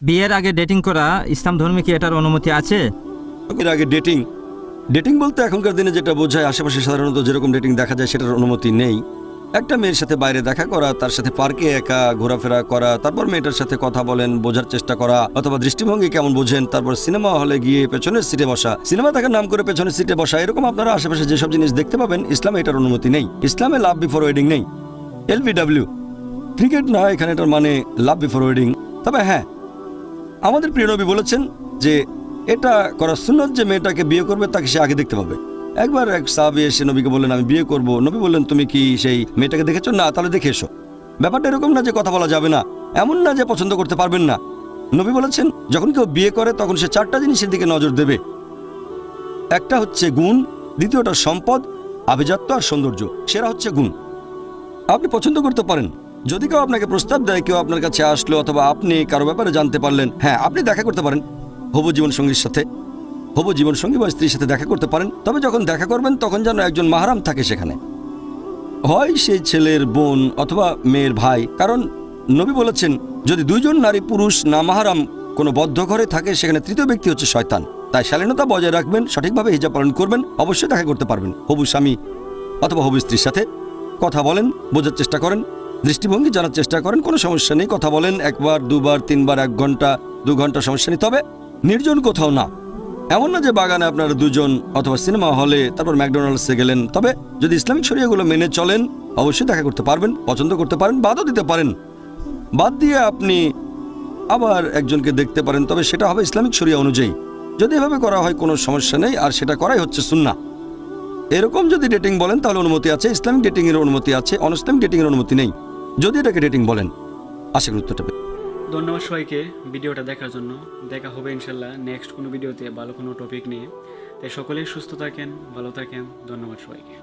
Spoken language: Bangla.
বিয়ের আগে ডেটিং করা ইসলাম ধর্মে কি এটার অনুমতি আছে? এর আগে ডেটিং ডেটিং বলতে এখনকার দিনে যেটা বোঝায়, আশেপাশে সাধারণত যেরকম ডেটিং দেখা যায় সেটার অনুমতি নেই। একটা মেয়ের সাথে বাইরে দেখা করা, তার সাথে পার্কে একা ঘোরাফেরা করা, তারপর মেয়েটার সাথে কথা বলেন, বোঝার চেষ্টা করা, অথবা দৃষ্টিভঙ্গি কেমন বোঝেন, তারপর সিনেমা হলে গিয়ে পেছনের সিটে বসা, সিনেমা দেখার নাম করে পেছনের সিটে বসা, এরকম আপনারা আশেপাশে যেসব জিনিস দেখতে পাবেন, ইসলামে এটার অনুমতি নেই। ইসলামে লাভ বিফোর ওয়েডিং নেই। LBW ক্রিকেট না, এখানে এটার মানে লাভ বিফোর ওয়েডিং। তবে হ্যাঁ, আমাদের প্রিয় নবী বলেছেন যে এটা করা সুন্নত যে মেয়েটাকে বিয়ে করবে তাকে সে আগে দেখতে পাবে। একবার এক সাহাবী এসে নবীকে বললেন আমি বিয়ে করব। নবী বললেন তুমি কি সেই মেয়েটাকে দেখেছো? না। তাহলে দেখে এসো। ব্যাপারটা এরকম না যে কথা বলা যাবে না, এমন না যে পছন্দ করতে পারবেন না। নবী বলেছেন যখন কেউ বিয়ে করে তখন সে চারটা জিনিসের দিকে নজর দেবে। একটা হচ্ছে গুণ, দ্বিতীয়টা সম্পদ, আভিজাত্য আর সৌন্দর্য। সেরা হচ্ছে গুণ। আপনি পছন্দ করতে পারেন, যদি কেউ আপনাকে প্রস্তাব দেয়, কেউ আপনার কাছে আসলো, অথবা আপনি কারো ব্যাপারে জানতে পারলেন, হ্যাঁ আপনি দেখা করতে পারেন হবু জীবনসঙ্গীর সাথে, হবু জীবনসঙ্গী বা স্ত্রীর সাথে দেখা করতে পারেন। তবে যখন দেখা করবেন তখন যেন একজন মাহরাম থাকে সেখানে, হয় সেই ছেলের বোন অথবা মেয়ের ভাই। কারণ নবী বলেছেন যদি দুইজন নারী পুরুষ না মাহরাম কোনো বদ্ধ ঘরে থাকে, সেখানে তৃতীয় ব্যক্তি হচ্ছে শয়তান। তাই শালীনতা বজায় রাখবেন, সঠিকভাবে হিজাব পালন করবেন, অবশ্যই দেখা করতে পারবেন হবু স্বামী অথবা হবু স্ত্রীর সাথে। কথা বলেন, বোঝার চেষ্টা করেন, দৃষ্টিভঙ্গি জানার চেষ্টা করেন, কোনো সমস্যা নেই। কথা বলেন একবার, দুবার, তিনবার, 1 ঘন্টা, 2 ঘন্টা, সমস্যা নেই। তবে নির্জন কোথাও না। এমন না যে বাগানে আপনারা দুজন, অথবা সিনেমা হলে, তারপর ম্যাকডোনাল্ডসে গেলেন। তবে যদি ইসলামিক শরিয়াগুলো মেনে চলেন অবশ্যই দেখা করতে পারবেন, পছন্দ করতে পারেন, বাদও দিতে পারেন। বাদ দিয়ে আপনি আবার একজনকে দেখতে পারেন, তবে সেটা হবে ইসলামিক শরিয়া অনুযায়ী। যদি এভাবে করা হয় কোনো সমস্যা নেই, আর সেটা করাই হচ্ছে সুন্নাহ। এরকম যদি ডেটিং বলেন তাহলে অনুমতি আছে, ইসলামিক ডেটিং এর অনুমতি আছে, অনইসলামিক ডেটিং এর অনুমতি নেই, যদি এটাকে ডেটিং বলেন। আশা করি উত্তরটা পেয়ে। ধন্যবাদ সবাইকে ভিডিওটা দেখার জন্য। দেখা হবে ইনশাল্লাহ নেক্সট কোনো ভিডিওতে ভালো কোনো টপিক নিয়ে। তাই সকলেই সুস্থ থাকেন, ভালো থাকেন। ধন্যবাদ সবাইকে।